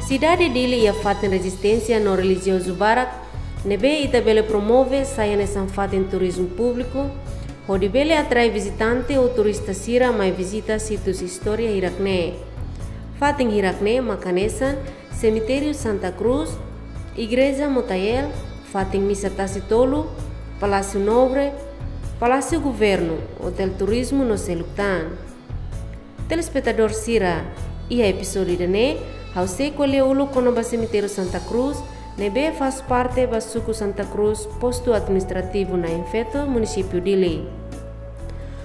Cidade Dili ia fatin resistência no religioso barak, nebe itabele promove saia nessa fatin turismo público, onde bele atrai visitante ou turista sira mai visita sítios história Irakne. Fatin Irakne makanesan, Cemitério Santa Cruz, Igreja Motayel, fatin Missa Tacitolo, Palácio Nobre, Palácio Governo, Hotel Turismo no Seluktan. Telespectador sira, ia episódio dene, ao se colhe ulu konoba Cemitério Santa Cruz, nebe faz parte do Suco Santa Cruz, posto administrativo na Infeto, município Dili.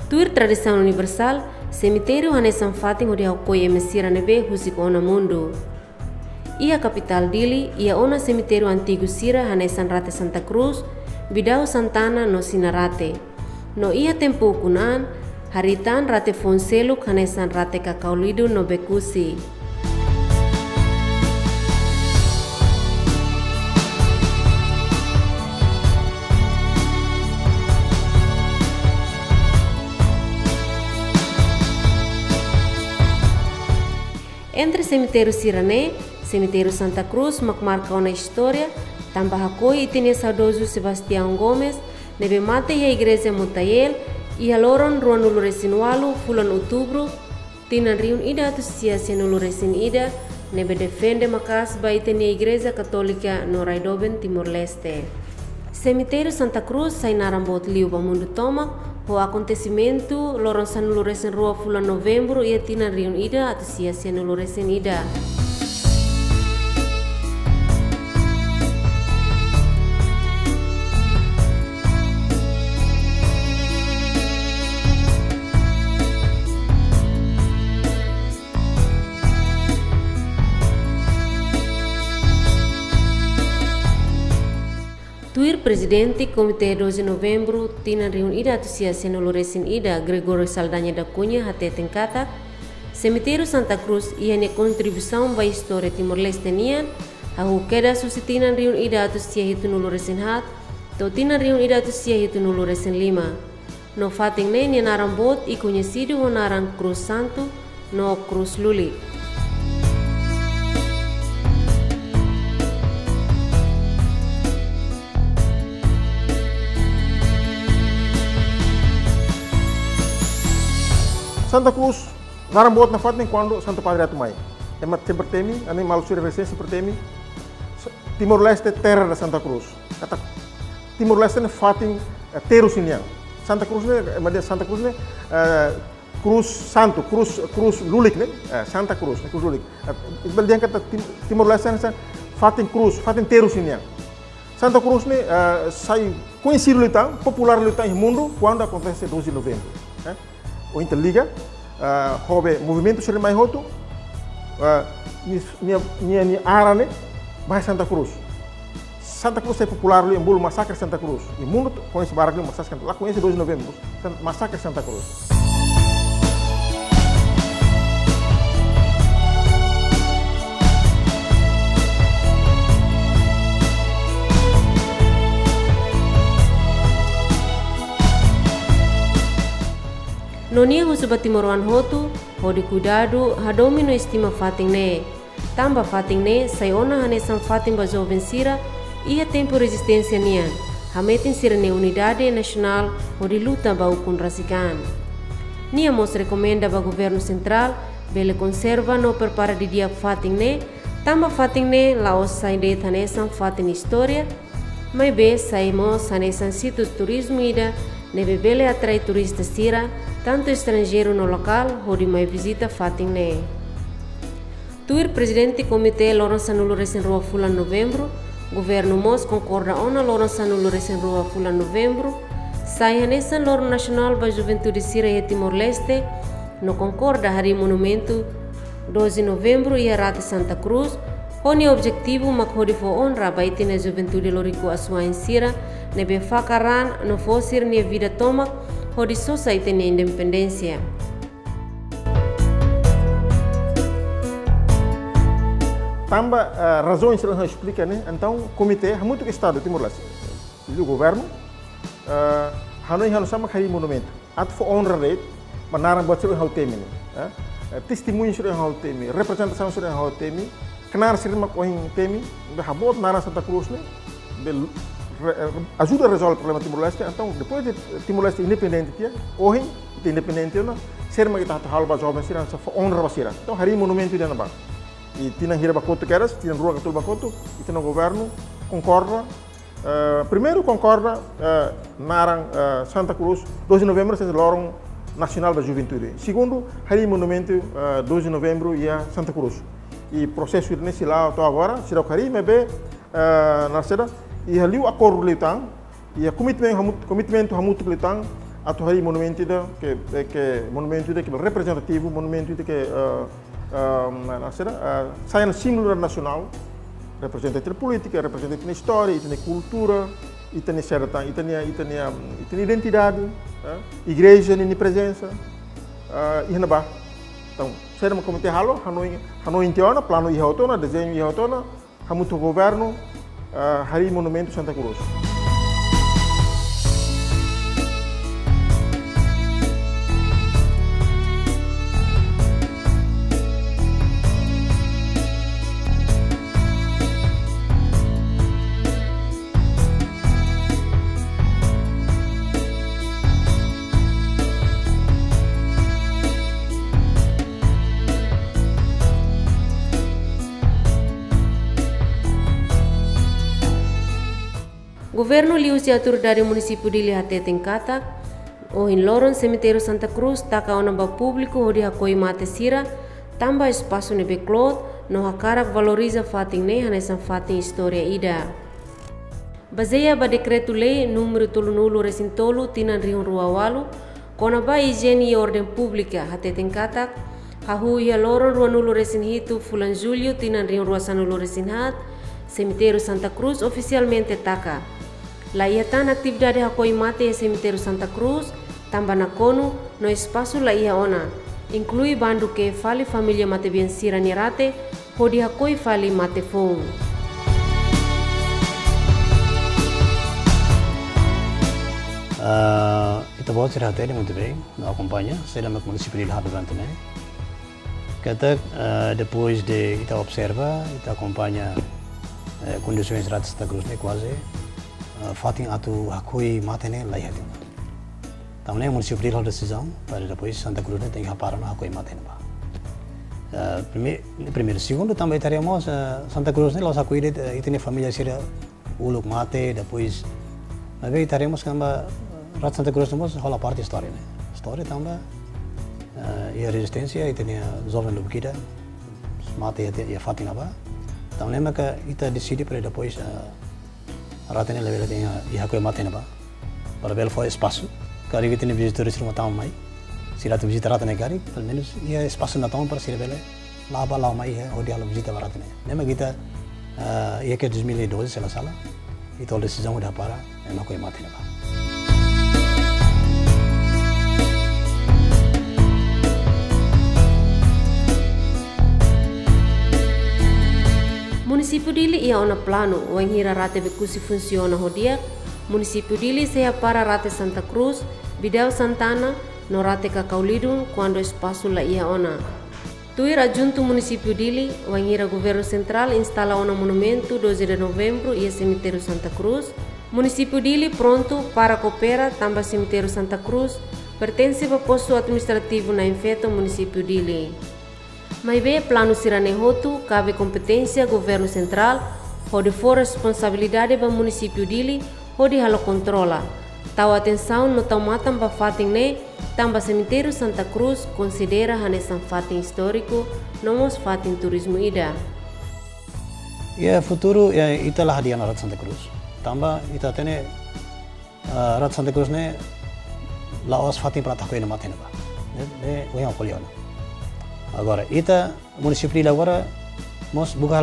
Tuir tradição universal, cemitério hanesan fatin onde apoia mesira nebe husiko ona mundo. Ia capital Dili, ia ona cemitério antigo sira hanesan rate Santa Cruz, Bidau Santana no Sinarate. No ia tempo kunan, haritan rate Fonseluk hanesan rate Kakaulidu no Bekusi. Entre cemitério Sirane, cemitério Santa Cruz, marca uma história, também hakoi itine saudoso Sebastião Gomes, nebe mate a igreja Motayel, e a loron ruan ulu resinualu, fulan outubro, tinan riun ida tu sia senulu resin ida, nebe defende makas ba itine a igreja católica no Raidoben, Timor-Leste. Cemitério Santa Cruz, sai narambot liu ba mundo tomak, o acontecimento loron sanulu resin rua fulan novembro ia tinan riun ida atu sia senulu resin ida. Tuir presidente Komite 12 de novembro tinan riun ida atusia senolo resin ida Gregorio Saldanha da Cunha hate tengkatak Cemitério Santa Cruz ia ne kontribuição ba história Timor-Leste nian ahu queda susitinan riun ida atusia hitunulu resin hat to tinan riun ida atusia hitunulu resin lima no fating ne nian arambot I conhecido honaran Cruz Santo no Cruz Luli. Santa Cruz, narambot na fatin quando Santo Padre Atumai. Emat seperti ini, ani malu suri resen seperti ini. Timor-Leste terra da Santa Cruz. Kata Timor-Leste ne fatin terus ini. Santa Cruz ne, emat Santa Cruz ne Cruz Santo, Cruz Lulik ne, Santa Cruz, Cruz Lulik. Ibal dia kata Timor-Leste ne fatin Cruz, fatin terus ini. Santa Cruz ne sai conhecido litang, popular litang no mundo quando acontece 12 de novembro. O Interliga, hobe movimento seri mai hotu, ni arane, vai Santa Cruz. Santa Cruz é popular ali em Bulo, massacre Santa Cruz. E o mundo conhece Barra ali, massacre Santa Cruz. Lá conhece 2 de novembro, massacre Santa Cruz. Nonia husuba Timoruan hotu, hodi kudadu, hadomi no estima fating ne. Tamba fating ne, sayona hanesan fating ba jovem sira, ia tempo resistência nian. Hametin sira ne unidade nacional, hodi luta ba ukun rasikan. Nia mos recomenda ba governo central, bele conserva no prepara di dia fating ne, tamba fating ne, laos saide hanesan fating história, mai be saimos hanesan situs turismo ida, nebe bele atrai turista sira, tanto estrangeiro no local, onde mais visita fating ne. Tuir presidente comité loron sanulu resin rua fulan novembro, governo mos concorda ona loron sanulu resin rua fulan novembro, sai hanesan loron nacional ba juventude sira e Timor-Leste, no concorda hari monumento 12 de novembro ia rate Santa Cruz, Honi objetivo mak hodi fo honra ba itine juventude loriku asua insira, nebe fakaran no fosir ni vida tomak, hodi sosa itine independência. Tamba razões que ele explica, né? Então, o comitê, há muito que Estado de Timor-Leste, o governo, hanoi hanu sama kai monumento. Ato fo honra rate, manarang buat suruh hal temi, testemunho suruh hal temi, representação suruh hal temi, kenar sirma kohing temi, be habot nara Santa Cruz né, ajuda a resolver o problema de Timor-Leste. Então, depois de Timor-Leste independente, hoje, independente, serma kita halba jovem sira, honra basira. Então, hari monumento de Anabá. E tinha hira bakoto keras, tinha rua katul bakoto, e tinha governo concorda. Primeiro concorda narang Santa Cruz, 2 de novembro, se lorong nacional da juventude. Segundo, hari monumento 2 de novembro ia Santa Cruz. E processo nesse lá até agora, será o hari, mas bem, na seda, e ali o acordo litang, e a comitimento hamutu litang, atau hari monumento que monumento que é representativo, monumento que na seda, sai símbolo nacional, representativo política, representativo na história, tem cultura, tem certa, tem identidade, igreja nem presença, e na então, será uma comitê halo, Hanoi intiona, plano ihautona, desenho ihautona, hamutu governo, hari monumento Santa Cruz. Governo lius de autoridade município de Lihate Tenkata, o em Loron Cemitério Santa Cruz, taka ona ba público o de hakoi mate sira, tamba espaço nebe clot, no hakarak valoriza fating ne hanesan fating história ida. Baseia ba decreto lei número tolunulu resintolu tinan riun ruawalu, kona ba higiene e ordem pública hate Tenkata, hahu ia Loron ruanulu resinhitu fulan julho tinan riun ruasanulu resinhat, Cemitério Santa Cruz oficialmente taka. La ia tan atividade hakoi mate e Cemitério Santa Cruz, tamba na kono, no espaço la ia ona, inclui bandu que fale família mate bensira nirate, pode hakoi fale mate fong. Ita बहुत से रहते हैं muito bem, na acompanha, sei lá como município de Lihado também. Kata depois de ita observa, ita acompanha condições de Santa Cruz ne quase fatin atu hakui matene lai hatin. Tamne município de Lihado decisão para depois Santa Cruz ne tem que parar no hakui matene ba. Primeiro, segundo também teremos Santa Cruz ne los hakui de itene família sira uluk mate depois mas bem teremos kamba Rat Santa Cruz temos rola parte história né. História também e a resistência e tem a jovem lubkida mate e a fatina ba. Então lembra que ita decide para depois ratene level tem e hakoi mate ba. Para ver foi espaço. Cari que tem visitores rumah tamu mai. Se lá tu visita ratene cari, pelo menos ia espaço na tamu para se level lá ba lá mai é onde ela visita ratene. Lembra que ita ia que 2012 se la sala. E toda decisão de para é hakoi mate ba. Município dili ia ona plano o enhira rate bekusi funciona hodia. Município dili seja para rate Santa Cruz, Bideu Santana, no rate Cacaulidum, quando espaço la ia ona. Tuira junto município dili, o enhira governo central instala ona monumento 12 de novembro e cemitério Santa Cruz. Município dili pronto para coopera tamba cemitério Santa Cruz, pertence ao posto administrativo na infeta município dili. Mas bem, plano Sirane Hotu, cabe competência governo central, onde for responsabilidade do município dele, onde ela controla. Tal atenção no tão matam ba fating ne, tamba cemitério Santa Cruz considera hanesan fating histórico, não os fating turismo ida. E futuro ita lah hadiah Rat Santa Cruz. Tamba ita tene Rat Santa Cruz ne laos fating para takoi na matena ba. Ne o yang poliona. Agora, ita município de agora mos buka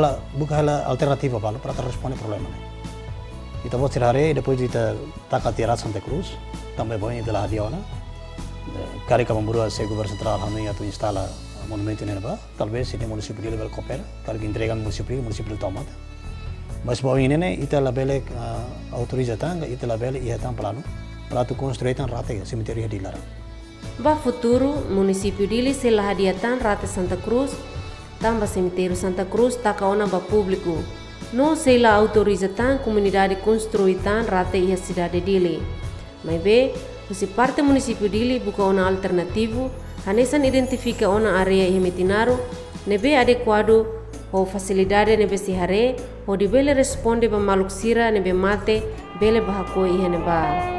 alternativa para responder problema. Ita vou tirar e depois ita takati Rat Santa Cruz, também bom ita lá hadiona. Cari que vamos se governo central hame atu instala monumento nela, talvez se tem município de level coopera, cari que entrega município de tomata. Mas bom ini ne ita labele autoriza tanga, ita labele ia tam plano para tu construir tan rate cemitério de Lara. Ba futuro, município dele se lahadiatan rate Santa Cruz, tamba cemitério Santa Cruz taka ona ba público. Não sei lá autoriza tan comunidade construir tan rata e a cidade dele. Mas bem, se parte município dele buka ona alternativo, hanesan identifica ona area e metinaro, nebe adequado ou facilidade nebe si hare, ou de bele responde ba maluk sira nebe mate, bele bahako e neba.